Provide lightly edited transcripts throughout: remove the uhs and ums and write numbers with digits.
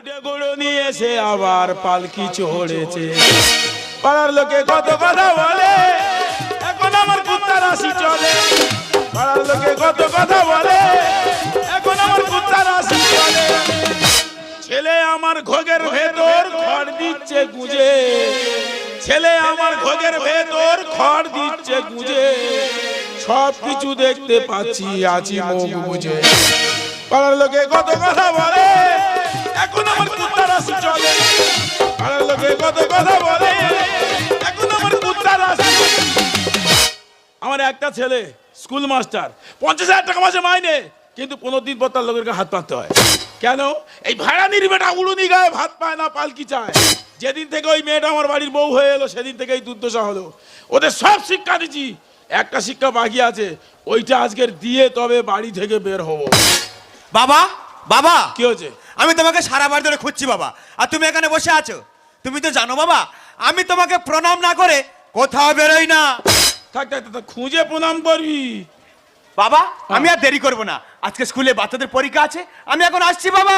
উঠে গুঁড়ো নিয়ে এসে আবার পালকি চড়েছে। পাড়ার লোকে কত কথা বলে, এখন আমার কুত্তা রাশি চলে। পাড়ার লোকে কত কথা বলে, এখন আমার কুত্তা রাশি চলে। ছেলে আমার ঘোগের ভেতর খড় দিচ্ছে গুঁজে, ছেলে আমার ঘোগের ভেতর খড় দিচ্ছে গুঁজে। সব কিছু দেখতে পাচ্ছি, আছি মুখ বুঝে। পাড়ার লোকে কত কথা বলে, এখন আমার কুত্তা রাশি চলে। পাড়ার লোকে কত কথা বলে, এখন আমার কুত্তা রাশি। আমার একটা ছেলে স্কুল মাস্টার, 50,000 টাকা মাসে মাইনে, কিন্তু 15 দিন পর তার লোকের হাত পাততে হয়। কেন? এই ভাড়া নির্বেটা উড়ুনি গায়ে ভাত পায় না, পালকি চায়। যেদিন থেকে ওই মেয়েটা আমার বাড়ির বউ হয়ে এলো, সেদিন থেকে এই দুর্দশা হলো। ওদের সব শিক্ষা দিচ্ছি, একটা শিক্ষা বাকি আছে, ওইটা আজকের দিয়ে তবে বাড়ি থেকে বের হবো। বাবা বাবা, কি হয়েছে? আমি তোমাকে সারা বাড়ি ধরে খুঁজছি বাবা, আর তুমি এখানে বসে আছো। তুমি তো জানো বাবা, আমি তোমাকে প্রণাম না করে কোথাও বেরোই না। থাক থাক থাক, খুঁজে প্রণাম করবি বাবা। আমি আর দেরি করব না, আজকে স্কুলে বাচ্চাদের পরীক্ষা আছে, আমি এখন আসছি বাবা।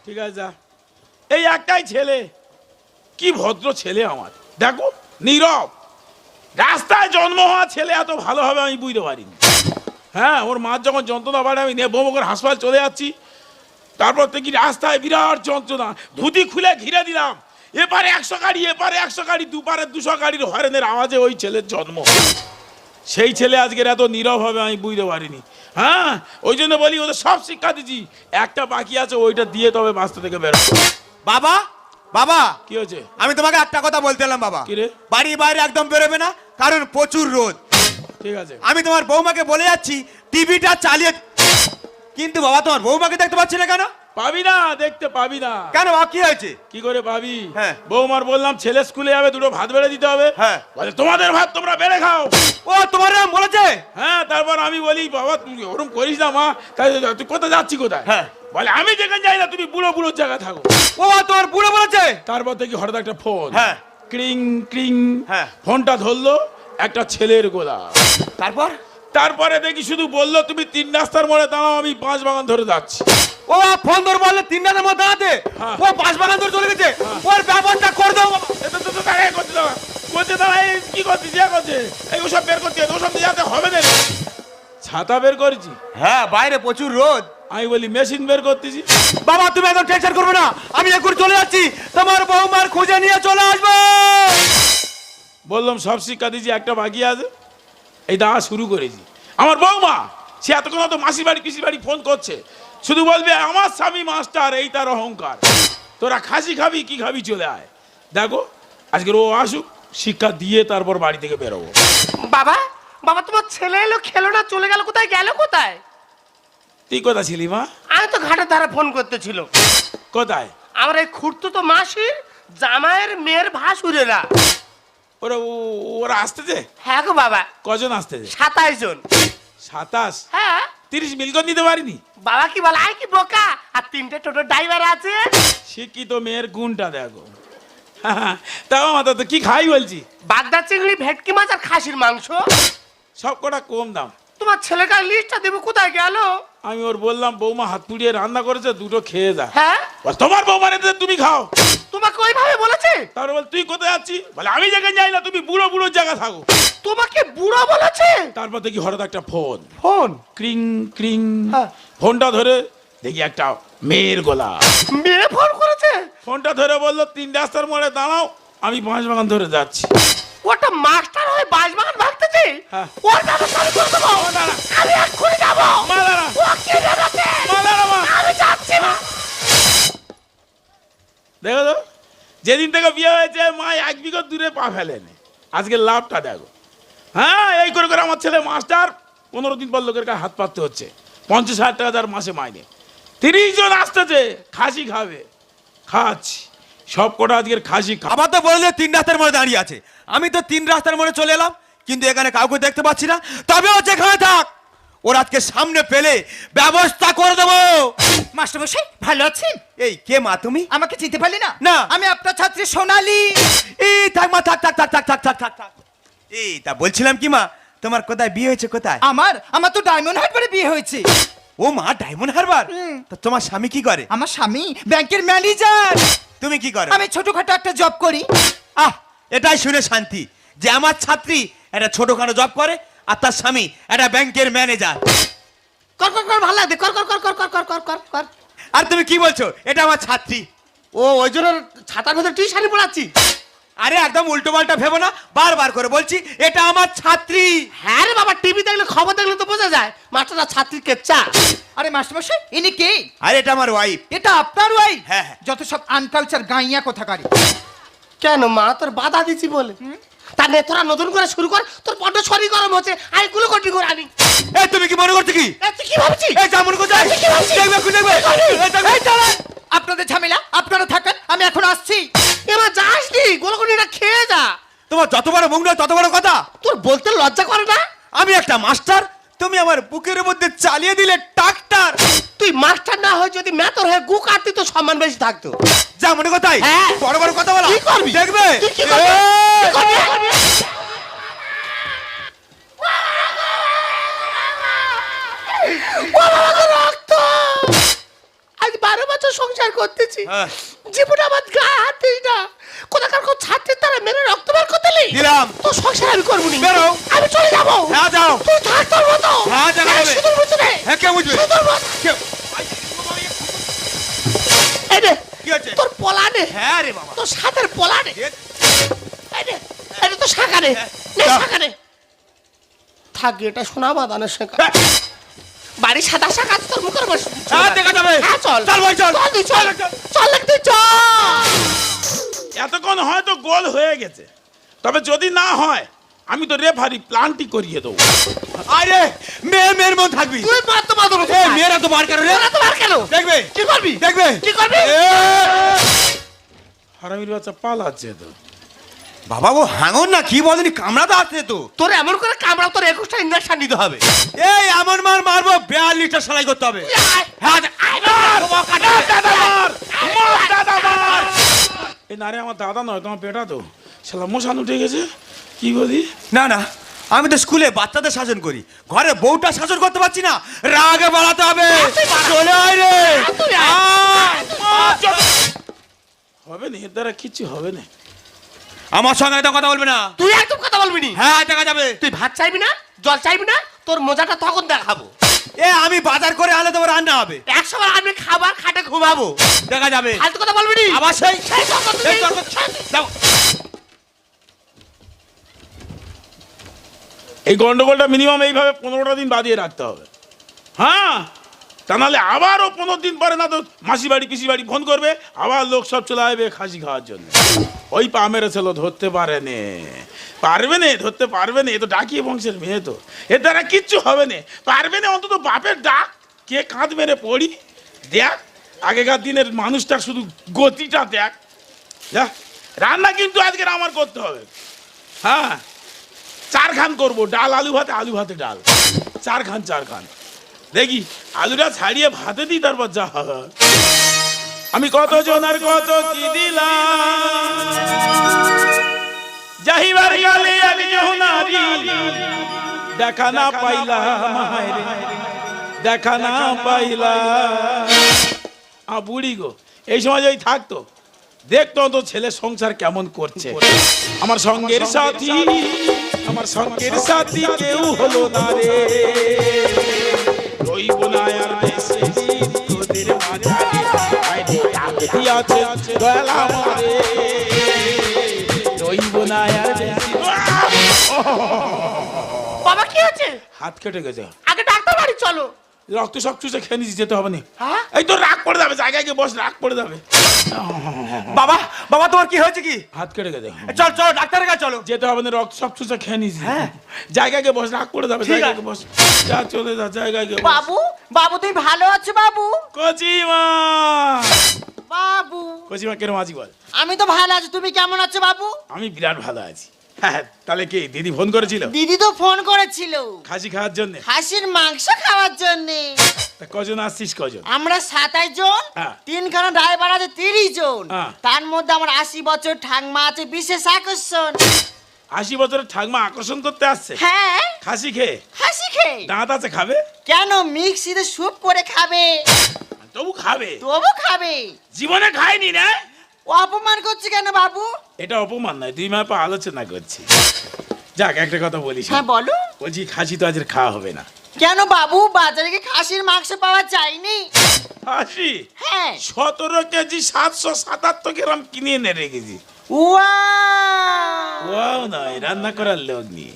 ঠিক আছে যা। এই একটাই ছেলে, কি ভদ্র ছেলে আমার, দেখো নীরব। রাস্তায় জন্ম হওয়া ছেলে এত ভালো হবে আমি বুঝতে পারিনি। হ্যাঁ, ওর মার যখন যন্ত্রণা বাড়ে আমি বউ করে হাসপাতাল চলে যাচ্ছি, তারপর দেখি রাস্তায় বিরাট যন্ত্রণা, ধুতি খুলে ঘিরে দিলাম। এপারে 100 গাড়ি, এপারে 100 গাড়ি, দুপারে 200 গাড়ির হরেনের আওয়াজে ওই ছেলের জন্ম। সেই ছেলে আজকের এত নীরব হবে আমি বুঝতে পারিনি। হ্যাঁ, ওই জন্য বলি ওদের সব শিক্ষা দিচ্ছি, একটা বাকি আছে, ওইটা দিয়ে তবে বাস্তা থেকে বেরো। বাবা বাবা, কি হয়েছে? আমি তোমাকে একটা কথা বলতে এলাম বাবা। কি রে? বাড়ি বাইরে একদম বেরোবে না, কারণ প্রচুর রোদ। ঠিক আছে। আমি তোমার বৌমাকে বলে যাচ্ছি টিভিটা চালিয়ে। কিন্তু বাবা, তোমার বৌমাকে দেখতে পাচ্ছি না কেন? পাবি না, দেখতে পাবি না। কেন বাবা, কি হয়েছে? কি করে পাবি? হ্যাঁ। বৌমার বললাম ছেলে স্কুলে যাবে, দুটো ভাত বেড়ে দিতে হবে। হ্যাঁ। বলে তোমাদের ভাত তোমরা বেড়ে খাও। ও তোমার এরকম বলেছে? হ্যাঁ, তারপর আমি বলি বাবা তুমি ওরকম করিস না মা, তাই তুই কোথায় যাচ্ছি কোথায়? হ্যাঁ। বলে আমি যেখানে যাই না, তুমি বুড়ো বুড়ো জায়গা থাকো। ও তোমার বুড়ো বলেছে? তারপর দেখি হঠাৎ একটা ফোন। হ্যাঁ। ক্রিং ক্রিং। হ্যাঁ। ফোনটা ধরলো, একটা ছেলের গোলা। তারপর? তারপরে দেখি শুধু বললো তুমি 3 রাস্তার মোড়ে দাঁড়াও, আমি 5 বাগান ধরে যাচ্ছি। ও ফোন ধরে বললে 3 রাতের মধ্যে দাঁড়াতে? হ্যাঁ। ও 5 বাগান ধরে চলে গেছে। ওর ব্যবস্থা করে দাও বাবা। এটা তো দাঁড়ায় করতে দাও, করতে দাঁড়ায় কি করছিস? ইয়া করছে এইগুলো সব বের করতে, ওসব দিয়ে যাতে হবে না। ছাতা বের করেছি। হ্যাঁ, বাইরে প্রচুর রোদ। আমি বলি মেশিন বের করতেছি। বাবা তুমি একদম টেনশন করবে না, আমি এখন চলে যাচ্ছি, তোমার বৌমার খুঁজে নিয়ে চলে আসবো। বললাম সব শিক্ষা দিয়েছি, একটা বাকি আছে, এই দাঁড়া শুরু করেছি। আমার বৌমা সে এতক্ষণ তো মাসির বাড়ি পিসির বাড়ি ফোন করছে, শুধু বলবে আমার স্বামী মাস্টার, এই তার অহংকার। তোরা খাসি খাবি কি খাবি চলে আয়। দেখো আজকের ও আসুক, শিক্ষা দিয়ে তারপর বাড়ি থেকে বেরোবো। বাবা বাবা, তোমার ছেলে এলো, খেলো না, চলে গেল কোথায়? গেল কোথায়? তুই কোথায় ছিলি মা? আমি তো ঘাটের ধারে ফোন করতেছিল। কোথায়? আমার এই খুঁড়তো তো মাসির জামাইয়ের মেয়ের ভাসুরেরা। ওরা আসতেছে? হ্যাঁ গো বাবা। কজন আসতেছে? 27 জন। 27? হ্যাঁ। 30 মিলকন দিতে পারিনি? বাবা কি বলে, আই কি বোকা, আর 3টে টোটো ড্রাইভার আছে। শিক্ষিত মেয়ের গুণটা দেখো। তাও মাথা তো কি খাই বলছি? বাগদা চিংড়ি, ভেটকি মাছ আর খাসির মাংস। সব কটা কম দাম। তোমার ছেলেটার লিস্টটা দেবো, কোথায় গেল? আমি ওর বললাম বৌমা হাত পুড়িয়ে রান্না করেছে, দুটো খেয়ে যা। হ্যাঁ। তোমার বৌমা রেতে তুমি খাও। তোমাকে ওইভাবে বলেছে? তারপর বল তুই কোথায় যাচ্ছিস? বলে আমি যেখানে যাই না, তুমি বুড়ো বুড়ো জায়গা থাকো। তোমাকে বুড়ো বলেছে? তারপর দেখি হঠাৎ একটা ফোন। ফোন ক্রিং ক্রিং। হ্যাঁ। ফোনটা ধরে দেখি একটা মেয়ের গলা। মেয়ে ফোন করেছে? ফোনটা ধরে বললো 3 রাস্তার মোড়ে দাঁড়াও, আমি 5 বাগান ধরে যাচ্ছি। ওটা মাস্টার হয়ে বাঁশবাগান ভাগতেছে? হ্যাঁ। ওর ব্যবস্থা আমি করে দেবো। ও দাঁড়া। আমি এক্ষুনি যাবো। মা দাঁড়া। ও কি জানাতে? মা দাঁড়া মা। আমি যাচ্ছি না। দেখো তো, যেদিন থেকে বিয়ে হয়েছে মা 1 বিঘা দূরে পা ফেলেনি। আজকে লাভটা দেখো। হ্যাঁ, এই করে করে আমার ছেলে মাস্টার, 15 দিন পর লোকের কাছে হাত পাততে হচ্ছে। 50,000 টাকা তার মাসে মাইনে। 30 জন আসতেছে, খাসি খাবে। খাচ্ছি সব কটা আজকের খাসি খা। আবার তো বললে 3 রাস্তার মোড়ে দাঁড়িয়ে আছে, আমি তো 3 রাস্তার মোড়ে চলে এলাম, কিন্তু এখানে কাউকে দেখতে পাচ্ছি না। তবে ও যেখানে থাক, ওর আজকে সামনে পেলে ব্যবস্থা করে দেবো। মাস্টারমশাই ভালো আছেন? এই কে মা তুমি? আমাকে চিনতে পারলি না? না। আমি আপনার ছাত্রী সোনালী। এই থাক মা, থাক থাক থাক থাক থাক থাক থাক থাক। এই তা বলছিলাম কি মা, তোমার কোথায় বিয়ে হয়েছে? কোথায়? আমার তো ডায়মন্ড হারবারে বিয়ে হয়েছে। ও মা, ডায়মন্ড হারবার? তা তোমার স্বামী কি করে? আমার স্বামী ব্যাংকের ম্যানেজার। তুমি কি করো? আমি ছোটখাটো একটা জব করি। আহ, এটাই শুনে শান্তি যে আমার ছাত্রী একটা ছোটখাটো জব করে আর তার স্বামী একটা ব্যাংকের ম্যানেজার। কর কর কর, ভালো লাগবে, কর কর কর কর কর কর কর কর কর। আর তুমি কি বলছো? এটা আমার ছাত্রী। ও, ওই জন্য ছাতার ভেতর তুই শাড়ি পরাচ্ছি? আরে একদম উল্টো পাল্টা ভেবো না, বারবার করে বলছি এটা আমার ছাত্রী। হ্যাঁ রে বাবা, টিভি দেখলে, খবর দেখলে তো বোঝা যায় মাস্টারটা ছাত্রীর কেচ্চা। আরে মাস্টারমশাই, ইনি কে? আরে এটা আমার ওয়াইফ। এটা আপনার ওয়াইফ? হ্যাঁ, হ্যাঁ। যত সব আনকালচার গাইয়া কোথাকারে। কেন মা, তোর বাধা দিচ্ছি বলে? তার নে, তোরা নতুন করে শুরু কর, তোর বড্ড শরীর গরম হচ্ছে, আমি গ্লুকন্ডি করে আনি। এই তুমি কি মনে করছো কি? এ, তুই কি ভাবছিস? এই যেমন কোথায় তুই কি ভাবছিস? দেখবে কি দেখবে? এই দেখবে। এই দাঁড়ান, আপনাদের ঝামেলা আপনারা থাকেন, আমি এখন আসছি। এবার যাস নি, গ্লুকন্ডিটা খেয়ে যা। তোমার যত বড় মুখ নয় তত বড় কথা। তোর বলতে লজ্জা করে না? আমি একটা মাস্টার, তুমি আমার বুকের মধ্যে চালিয়ে দিলে ট্রাক্টর। তুই মাস্টার না হয়ে যদি মেতর হয়ে গু কাটতি তো সম্মান বেশি থাকতো। যা মনে কথাই হ্যাঁ। বড় বড় কথা বলা। কি করবি? দেখবে তুই কি করবি? এই! কি করবি? ও বাবা গো, রক্ত! আজ 12 বছর সংসার করতেছি, হ্যাঁ। জীবনে আমার গায়ে হাত দিস না। কোথাকার কোন ছাত্রের তারা মেরে রক্ত বের করতে নেই। দিলাম। তোর সংসার আমি করবো নি। বেরো। আমি চলে যাবো। হ্যাঁ, যাও। তুই থাক তোর মতো। হ্যাঁ, দেখা যাবে। সুদূর বুঝবে। হ্যাঁ, কে বুঝবে? সুদূর বুঝ। কে- এই নে, কি হয়েছে? তোর পলা নে। হ্যাঁ রে বাবা। তোর সাথের পলা নে। এ- এই নে, এই নে তোর শাখা নে। নে, যা। শাখা নে। থাক, এটা শোনা বাদানের শেখা। হ্যাঁ। বাড়ি সাদা শাখা আছে তোর মুখের উপর। হ্যাঁ, দেখা যাবে। হ্যাঁ, চল। চল ভাই, চল। চল তুই, চল। চল লে, তুই চল। এতক্ষণ হয়তো গোল হয়ে গেছে, তবে যদি না হয় আমি তো রেফারি প্লান্টি করিয়ে দেবো। আরে মেয়ের মন থাকবি। তুই মার তো মার দেবো। এই মেয়েরা তো বার করে রে। তোরা তো মার কেন? দেখবে কি করবি? দেখবে কি করবি? হারামির বাচ্চা পালাচ্ছে তো। বাবা, ও হাঙর না কি বলেনি, কামড়াতে আসছে তো। তোর এমন করে কামড়া, তোর 21টা ইঞ্জেকশন নিতে হবে। এই এমন মার মারবো 42টা সেলাই করতে হবে। তুই আয়। হ্যাঁ, আয়, মার। দাদা মার, মার দাদা মার। এই না রে, আমার দাদা নয়, তোমার পেটা তো শালা মশান উঠে গেছে। কি বলি? না না, আমি তো স্কুলে বাচ্চাদের শাসন করি, ঘরে বউটা শাসন করতে পারছি না, রাগে বাড়াতে হবে। চলে আয় রে। তুই আয়। আয়। হবে না, এর দ্বারা কিচ্ছু হবে না। আমার সঙ্গে একদম কথা বলবে না। তুই একদম কথা বলবি নি। হ্যাঁ, দেখা যাবে। তুই ভাত চাইবি না, জল চাইবি না, তোর মজাটা তখন দেখাবো। এ আমি বাজার করে আনলে তোমার রান্না হবে। 100 বার আমি খাবার খাটে ঘুমাবো। দেখা যাবে। ফালতু কথা বলবি নি। আবার সেই সেই তখন তুই- এই তর্ক- দাও। এই গন্ডগোলটা মিনিমাম এইভাবে 15টা দিন বাদিয়ে রাখতে হবে। হ্যাঁ, তা নাহলে আবারও 15 দিন পরে না তো মাসি বাড়ি পিসি বাড়ি ফোন করবে, আবার লোক সব চলে আসবে খাসি খাওয়ার জন্য। ওই পা মেরেছিল, ধরতে পারে নে, ধরতে পারবে না। এ তো ডাকিয়ে বংশের মেয়ে, তো এর দ্বারা কিচ্ছু হবে না। পারবে না, অন্তত বাপের ডাক, কে কাঁধ মেরে পড়ি দেখ। আগেকার দিনের মানুষটার শুধু গতিটা দেখ। দেখ, রান্না কিন্তু আজকের আমার করতে হবে। হ্যাঁ, 4 খান করবো, ডাল আলু ভাতে, আলু ভাতে ডাল, 4 খান। দেখি আলুটা ছাড়িয়ে ভাতে দিই, তারপর যা হবে। আমি কত জনের কত কি দিলাম, যাহিবার গেলে আমি যহুনারি, দেখা না পাইলাম, হায়রে দেখা না পাইলাম। বুড়ি গো, এই সময় যদি থাকতো, দেখতো তো ছেলের সংসার কেমন করছে। আমার সঙ্গের সাথী কেউ হলো না রে, রইব না আর বেশি দিন তোদের মাঝারে, আইরে ডাক দিয়াছে দয়াল আমারে, রইব না আর বেশি। বাবা কি হচ্ছে? হাত কেটে গেছে, আগে ডাক্তার বাড়ি চলো। রক্ত সব চুষে খেয়ে নিয়েছি, যেতে হবে না। হ্যাঁ? এই তো রাগ পড়ে যাবে, জায়গায় গিয়ে বস, রাগ পড়ে যাবে। বাবা, বাবা তোমার কি হয়েছে কি? হাত কেটে গেছে, চল চল ডাক্তারের কাছে চলো। যেতে হবে না, রক্ত সব চুষে খেয়ে নিয়েছি। হ্যাঁ। জায়গায় গিয়ে বস, রাগ পড়ে যাবে, ঠিক জায়গায় আছে। গিয়ে বস, যা চলে যা, জায়গায় গিয়ে বস। বাবু, বাবু তুমি ভালো আছো বাবু? কচিমা, বাবু কচিমা কেরম আছি বল? আমি তো ভালো আছি, তুমি কেমন আছো বাবু? আমি বিরাট ভালো আছি। হ্যাঁ, তাহলে কি দিদি ফোন করেছিল দিদি তো ফোন করেছিল খাসি খাওয়ার জন্য? খাসির মাংস খাওয়ার জন্য। তা কজন আসছিস, কজন? আমরা 27 জন, হ্যাঁ। 3খানা ড্রাইভার আছে 30 জন, হ্যাঁ। তার মধ্যে আমার 80 বছর ঠাংমা আছে বিশেষ আকর্ষণ। 80 বছরের ঠাকমা আকর্ষণ করতে আসছে হ্যাঁ খাসি খেয়ে হাসি খেয়ে দাঁত আছে খাবে কেন মিক্সিতে স্যুপ করে খাবে তবু খাবে তবু খাবে জীবনে খায়নি না ও অপমান করছে কেন বাবু এটা অপমান নয়, 2 মাস পর আলোচনা করছি। যাক একটা কথা বলিস, হ্যাঁ বলো বলছি খাসি তো আজ আর খাওয়া হবে না। কেন বাবু বাজারে কি খাসির মাংস পাওয়া যায়নি খাসি হ্যাঁ 17 কেজি 777 গ্রাম কিনে এনে রেখেছি। ওয়াও ওয়াও নয়, রান্না করার লোক নেই।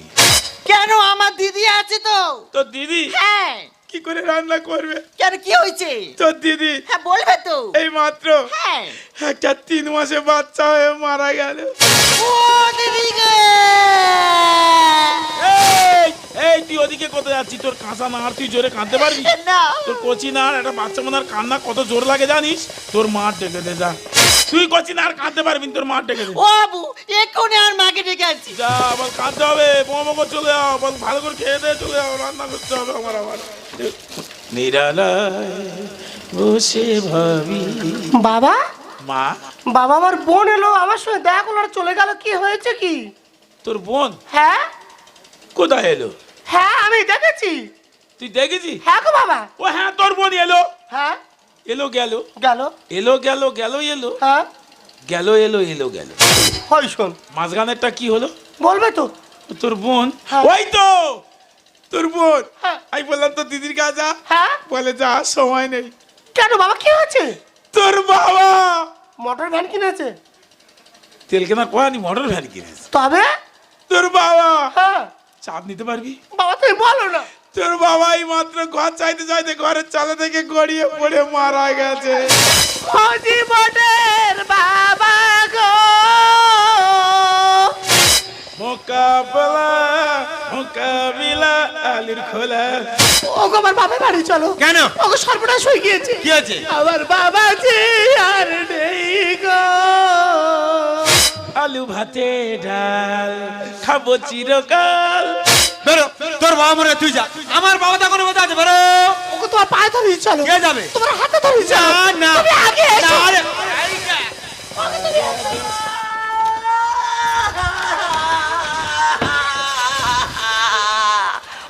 কেন আমার দিদি আছে তো তোর দিদি হ্যাঁ কি করে রান্না করবে? কেন কি হয়েছে তোর দিদি হ্যাঁ বলবে তো এই মাত্র হ্যাঁ একটা 3 মাসে বাচ্চা হয়ে মারা গেল। ও দিদি গো এই এই তুই ওদিকে কোথায় যাচ্ছিস? তোর কাঁচা না আর তুই জোরে কাঁদতে পারবি? না তোর কচি না আর একটা বাচ্চা মনে কান্না কত জোর লাগে জানিস? তোর মা ডেকে দে যা। তুই কচি না আর কাঁদতে পারবি না, তোর মা ডেকে দে ও বাবু এক্ষুনি আর মাকে ডেকে আনছি যা। আবার কাঁদতে হবে, বোমা চলে যাও, বল ভালো করে খেয়ে দে, চলে যাও, রান্না করতে হবে আমার আবার। নিরালায় বসে ভাবি। বাবা মা, বাবা আমার বোন এলো আমার সঙ্গে দেখা করলো আর চলে গেল, কি হয়েছে কি? তোর বোন হ্যাঁ কোথায় এলো? হ্যাঁ আমি দেখেছি। তুই দেখেছি? হ্যাঁ গো বাবা। ও হ্যাঁ, তোর বোন এলো। হ্যাঁ এলো গেল, গেল। এলো গেল, গেল এলো, হ্যাঁ গেল এলো, এলো গেল। হয় শোন, মাঝখানেরটা কি হলো? বলবে তো? তোর বোন। হ্যাঁ। ওই তো তোর বোন। হ্যাঁ। আমি বললাম তোর দিদির কাছে যা, হ্যাঁ বলে যা সময় নেই। কেন বাবা কি হয়েছে? তোর বাবা মোটর ভ্যান কিনেছে। তেল কেনার পর মোটর ভ্যান কিনেছে। তবে তোর বাবা হ্যাঁ চাপ নিতে পারবি? বাবা তুমি বলো না। তোর বাবাই মাত্র ঘর চাইতে চাইতে ঘরের চালা থেকে গড়িয়ে পড়ে মারা গেছে। হাজি মোটর বাবা গো মোকাবিলা আলির খোলা। ওগো আমার বাবার বাড়ি চলো। কেন? ওগো সর্বনাশ হয়ে গিয়েছে। কি আছে? আমার বাবা যে আর নেই গো। আলু ভাতে ডাল খাবো চিরকাল। বেরো, তোর বাবা মরে তুই যা, আমার বাবা তখন মধ্যে আছে। বেরো। ওগো তোমার পায়ে ধরে চলো। কে যাবে? তোমার হাতে ধরে চলো। না তুমি আগে এসো। না, আরে,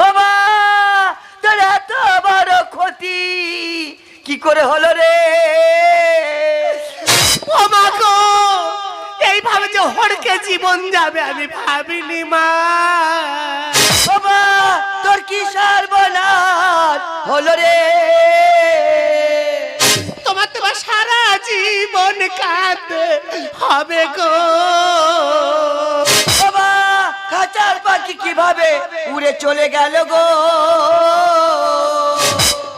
বাবা তোর এত বড় ক্ষতি কি করে হলো রে? ও মা গো, এইভাবে যে হড়কে জীবন যাবে আমি ভাবিনি মা। বাবা তোর কি সর্বনাশ হলো রে? তোমার সারা জীবন কাঁদতে হবে গো। বাবা খাঁচার পাখি কিভাবে উড়ে চলে গেল গো?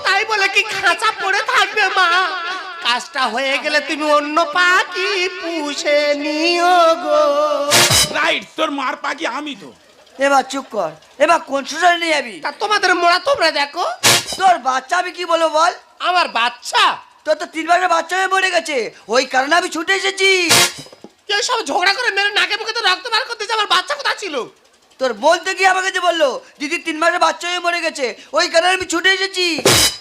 তাই বলে কি খাঁচা পড়ে থাকবে মা? কাজটা হয়ে গেলে তুমি অন্য পাখি পুষে নিও গো। রাইট, তোর মার পাখি আমি তো। এবার চুপ কর, এবার কোন শ্বশুরে নিয়ে যাবি? তা তোমাদের মোড়া তোমরা দেখো। তোর বাচ্চা আমি কি বলবো বল? আমার বাচ্চা তোর তো 3 মাসের বাচ্চা হয়ে মরে গেছে, ওই কারণে আমি ছুটে এসেছি। কেউ সব ঝগড়া করে মেরে নাকে মুখে তো রক্ত বার করতেছে। আমার বাচ্চা কোথায় ছিল? তোর বলতে গিয়ে আমাকে যে বললো দিদি 3 মাসের বাচ্চা হয়ে মরে গেছে, ওই কারণে আমি ছুটে এসেছি।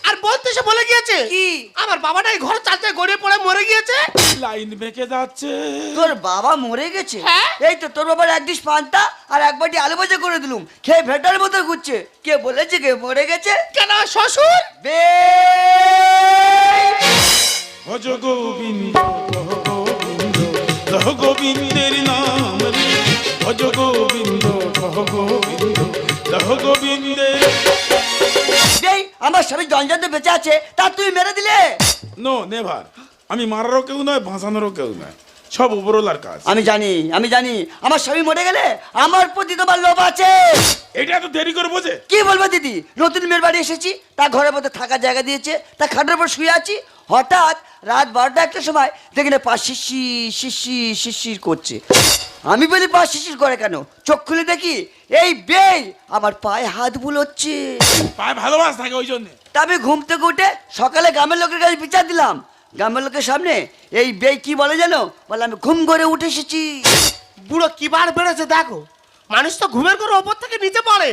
আর বলতে সে বলে গিয়েছে কি? আমার বাবাটাই ঘর চালতে গড়িয়ে পড়ে মরে গিয়েছে। লাইন বেঁকে যাচ্ছে। তোর বাবা মরে গেছে? হ্যাঁ। এই তো তোর বাবার 1 ডিশ পান্তা আর 1 বাটি আলু ভাজা করে দিলুম, খেয়ে ভেটার মতো ঘুরছে। কে বলেছে কে মরে গেছে? কেন শ্বশুর? বে ভজ গোবিন্দ কহ গোবিন্দের নাম রে। ভজ গোবিন্দ কহ গোবিন্দ কহ গোবিন্দের। এই আমার স্বামী জঞ্জাতে বেঁচে আছে তা তুই মেরে দিলে? No never. আমি মারারও কেউ নয়, ভাসানোরও কেউ নয়, সব উপরওয়ালার কাজ। আমি জানি আমার স্বামী মরে গেলে আমার প্রতি তোমার লোভ আছে। এটা এত দেরি করে বোঝে? কি বলবো দিদি, নতুন মেয়ের বাড়ি এসেছি, তা ঘরের মধ্যে থাকার জায়গা দিয়েছে, তা খাটের উপর শুয়ে আছি, হঠাৎ রাত 12টা 1টার সময় দেখি না পা শিশির করছে। আমি বলি পা শিশির করে কেন? চোখ খুলে দেখি এই বেই আমার পায়ে হাত বুলোচ্ছে। পায়ে ভালোবাসা থাকে ওই জন্যে। তা আমি ঘুম থেকে উঠে সকালে গ্রামের লোকের কাছে বিচার দিলাম। গ্রামের লোকের সামনে এই বেই কি বলে জানো? বলে আমি ঘুম করে উঠে এসেছি। বুড়ো কি বার বেড়েছে দেখো। মানুষ তো ঘুমের করে ওপর থেকে নিচে পড়ে,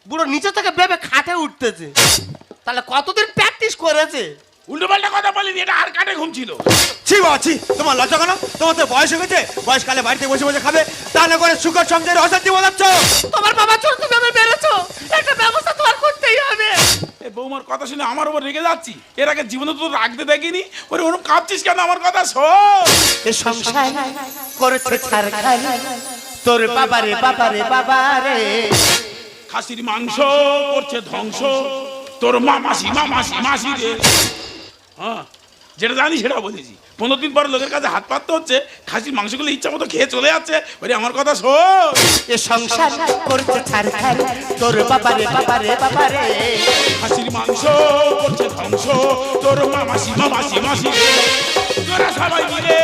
বুড়ো নিচে থেকে বেবে খাটে উঠতেছে। তাহলে কতদিন প্র্যাকটিস করেছে? উল্টো পাল্টা কথা বলিনি, এটা আর কাটে ঘুমছিল। ছি বাবা ছি, তোমার লজ্জা কেন? তোমার তো বয়স হয়ে গেছে, বয়সকালে বাড়িতে বসে বসে খাবে, তা না করে সুখের সংসারে অশান্তি বোঝাচ্ছ। তোমার বাবা চোর, তুমি আমি বেরোছো, একটা ব্যবস্থা তোমার করতেই হবে। এই বৌমার কথা শুনে আমার উপর রেগে যাচ্ছি। এর আগে জীবনে তো রাখতে দেখিনি। ওরে ওরকম কাঁপছিস কেন? আমার কথা শোন। এ সংসার করেছে ছারখার, তোর বাবারে বাবারে বাবারে। খাসির মাংস করছে ধ্বংস, তোর মামাসি মামাসি মাসি রে। হ্যাঁ, যেটা জানি সেটা বলেছি। 15 দিন পর লোকের কাছে হাত পাততে হচ্ছে, খাসির মাংসগুলো ইচ্ছা মতো খেয়ে চলে যাচ্ছে। ওরে আমার কথা শোন। এ সংসার করেছে ছারখার, তোর বাবারে বাবারে বাবারে। খাসির মাংস করছে ধ্বংস, তোর মামাসি মামাসি মাসি রে। তোরা সবাই মিলে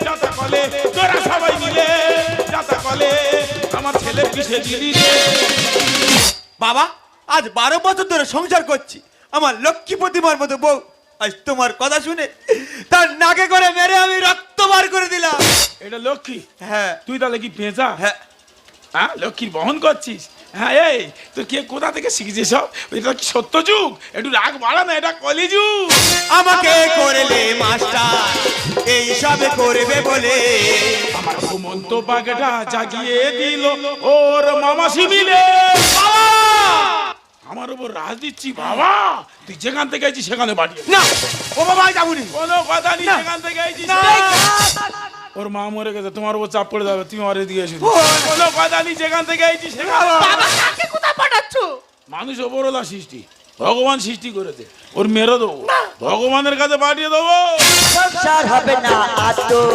যাতা কলে, তোরা সবাই মিলে যাতা কলে, আমার ছেলের পিছে দিলি রে। বাবা, আজ 12 বছর ধরে সংসার করছি, আমার লক্ষ্মী প্রতিমার মতো বউ আজ তোমার কথা শুনে তার নাকে করে মেরে আমি রক্ত বার করে দিলাম। এটা লক্ষ্মী? হ্যাঁ। তুই তাহলে কি পেঁচা? হ্যাঁ। হ্যাঁ, লক্ষ্মীর বহন করছিস? হ্যাঁ, এই তুই কে কোথা থেকে শিখেছিস সব? এটা কি সত্য যুগ? একটু রাগ বাড়া না, এটা কলিযুগ। আমাকে করলে মাস্টার এই সবে করবে বলে আমার ঘুমন্ত বাঘটা জাগিয়ে দিল ওর মামাসি মিলে। আমার উপর রাজ দিচ্ছি বাবা। তুই যেখান থেকে আইছিস সেখানে বাড়ি না। ও বাবা, যাবুনি। কোনো কথা নেই, যেখান থেকে আইছিস। ওর মা মরে গেছে, তোমার উপর চাপ পড়ে যাবে, তুমি মারে দিয়ে এসে। কোনো কথা নেই, যেখান থেকে আইছিস সেখানে। বাবা কাকে কোথায় পাঠাচ্ছো? মানুষ ওপরওয়ালা সৃষ্টি, ভগবান সৃষ্টি করেছে, ওর মেরে দেবো, ভগবানের কাছে পাঠিয়ে দেবো। সংসার হবে না আতর,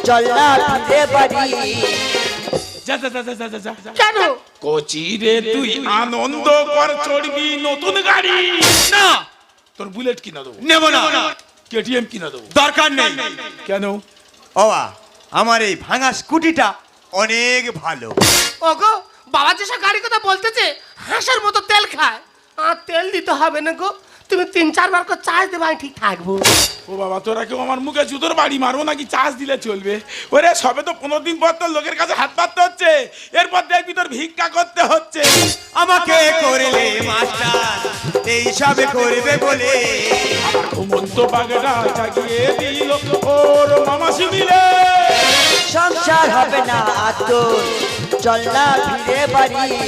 চল না ফিরে বাড়ি। যা যা যা যা যা যা যা। কেন? কচি রে তুই আনন্দ কর, চড়বি নতুন গাড়ি। না, তোর বুলেট কিনা দেবো, নেব না। কেটিএম কিনা দেবো। দরকার নেই। কেন? বাবা, আমার এই ভাঙা স্কুটিটা অনেক ভালো। ওগো, বাবা যেসব গাড়ি কথা বলতেছে হাঁসের মতো তেল খায়। আর তেল দিতে হবে না গো, তুমি 3-4 বার করে চার্জ দেবে, আমি ঠিক থাকবো। ও বাবা, তোরা কেউ আমার মুখে জুতোর বাড়ি মারবো নাকি চার্জ দিলে চলবে? ওরে সবে তো 15 দিন পর তোর লোকের কাছে হাত পাততে হচ্ছে, এরপর দেখবি তোর ভিক্ষা করতে হচ্ছে। আমাকে করলে মাস্টার এই সবে করবে বলে আমার ঘুমন্ত বাঘটা জাগিয়ে দিল ওর মামাসি মিলে। সংসার হবে না আতর, চল না ফিরে বাড়ি।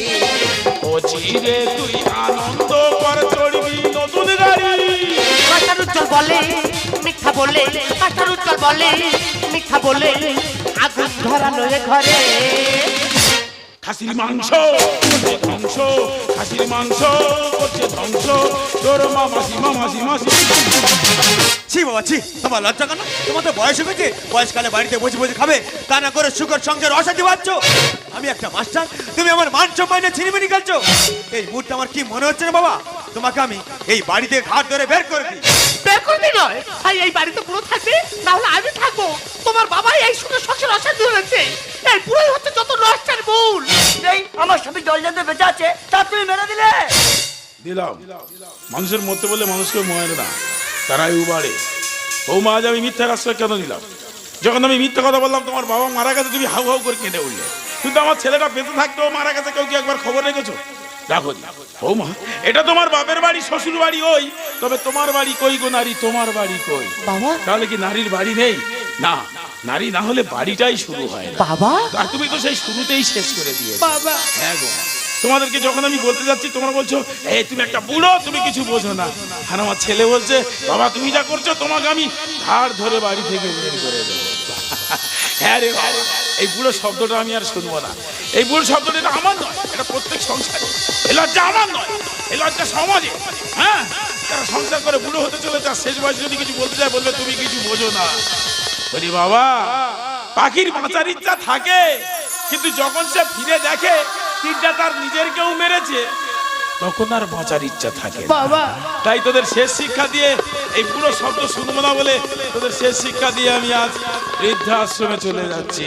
কচি রে তুই আনন্দ কর, চড়বি নতুন গাড়ি। মাস্টার উজ্জ্বল বলে মিথ্যা বলে, মাস্টার উজ্জ্বল বলে মিথ্যা বলে, আগুন ধরানো এ ঘরে। খাসির মাংস করছে ধ্বংস, খাসির মাংস করছে ধ্বংস, তোর মামাসি মামাসি মাসি। ছি বাবা ছি, তোমার লজ্জা কেন? তোমার তো বয়স হয়ে গেছে, বয়সকালে বাড়িতে বসে বসে খাবে, তা না করে সুখের সংসার অশান্তি পাচ্ছ। আমি একটা মাস্টার, তুমি আমার মান সম্মানে ছিনিমিনি খেলছো। এই মুহূর্তে আমার কি মনে হচ্ছে না বাবা, তোমাকে আমি এই বাড়িতে ঘাট ধরে বের করে দিই। বের করবি নয়, ভাই এই বাড়িতে পুরো থাকবে, না হলে আমি থাকবো। তোমার বাবাই এই সুখে সংসার অশান্তি হয়েছে, এই পুরোই হচ্ছে যত নষ্টের মূল। এই আমার স্বামী জল জানতে বেঁচে আছে, তা তুমি মেরে দিলে। দিলাম, মানুষের মরতে বলে মানুষকে মরে না, তারাই উবাড়ে। ও মা, আজ আমি মিথ্যার আশ্রয় কেন দিলাম? যখন আমি মিথ্যা কথা বললাম তোমার বাবা মারা গেছে, তুমি হাউ হাউ করে কেঁদে উঠলে। কিন্তু আমার ছেলেটা বেঁচে থাকতো, মারা গেছে, কেউ কি একবার খবর রেখেছো? রাখো। ও মা, এটা তোমার বাপের বাড়ি, শ্বশুর বাড়ি ওই, তবে তোমার বাড়ি কই গো নারী, তোমার বাড়ি কই? বাবা, তাহলে কি নারীর বাড়ি নেই? না, নারী না হলে বাড়িটাই শুরু হয় না। বাবা, আর তুমি তো সেই শুরুতেই শেষ করে দিয়েছো। বাবা। হ্যাঁ গো, তোমাদেরকে যখন আমি বলতে যাচ্ছি তোমরা বলছো এই তুমি একটা বুড়ো, তুমি কিছু বোঝো না। আর আমার ছেলে বলছে বাবা তুমি যা করছো তোমাকে আমি ধার ধরে বাড়ি থেকে বের করে দেবো। হ্যাঁ রে বাবা, এই বুড়ো শব্দটা আমি আর শুনবো না। এই বুড়ো শব্দটা এটা আমার নয়, এটা প্রত্যেক সংসারে। এই লজ্জা আমার নয়, এই লজ্জা সমাজে। হ্যাঁ, তারা সংসার করে বুড়ো হতে চলে, তার শেষ বয়সে যদি কিছু বলতে যায় বলবে তুমি কিছু বোঝো না। বলি বাবা, পাখির বাঁচার ইচ্ছা থাকে, কিন্তু যখন সে ফিরে দেখে তিনটা তার নিজের কেউ মেরেছে, তখন আর বাঁচার ইচ্ছা থাকে না। বাবা, তাই তোদের শেষ শিক্ষা দিয়ে, এই পুরো শব্দ শুনবো না বলে তোদের শেষ শিক্ষা দিয়ে আমি আজ বৃদ্ধাশ্রমে চলে যাচ্ছি।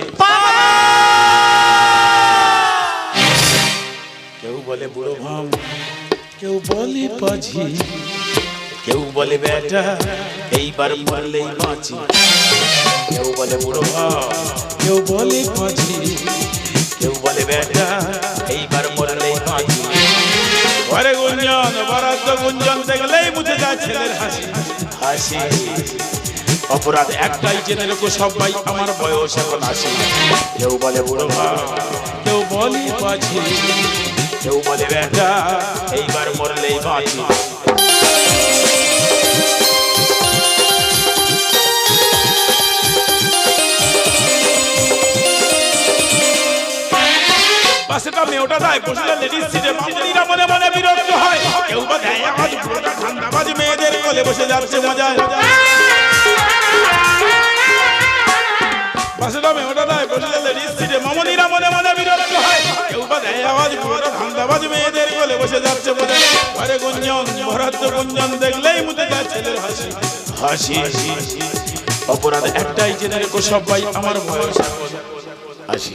কেউ বলে বুড়ো ভাম, কেউ বলে পাঝি, কেউ বলে বেটা এইবার মরলেই বাঁচি। কেউ বলে বুড়ো ভাম, কেউ বলে পাঝি, কেউ বলে বেটা এইবার মরলেই বাঁচি। ঘরে গুঞ্জন বরাদ্দ গুঞ্জন দেখলেই মুছে যায় ছেলের হাসি হাসি। অপরাধ একটাই জেনে রেখো সবাই, আমার বয়স এখন 80। কেউ বলে বুড়ো ভাই, কেউ বলি বাছি, কেউ বলে বেটা এইবার মরলেই বাঁচি। পাশেটা মেয়েটা দেয় বসলে লেডিস সিটে, মামুনিরা মনে মনে বিরক্ত হয়। কেউ বা দেয় আওয়াজ, পুরোটা ঠান্ডাবাজ মেয়েদের কোলে বসে যাচ্ছে মজায়। পাশেটা মেয়েটা দেয় বসলে লেডিস সিটে, মামুনিরা মনে মনে বিরক্ত হয়। কেউ বা দেয় আওয়াজ, পুরোটা ঠান্ডাবাজ মেয়েদের কোলে বসে যাচ্ছে মজায়। আরে গুঞ্জন ভরাদ্দ গুঞ্জন দেখলেই মুতে যায় ছেলের হাসি হাসি। অপরাধ একটাই জেনে রেখো সবাই, আমার বয়স এখন 80।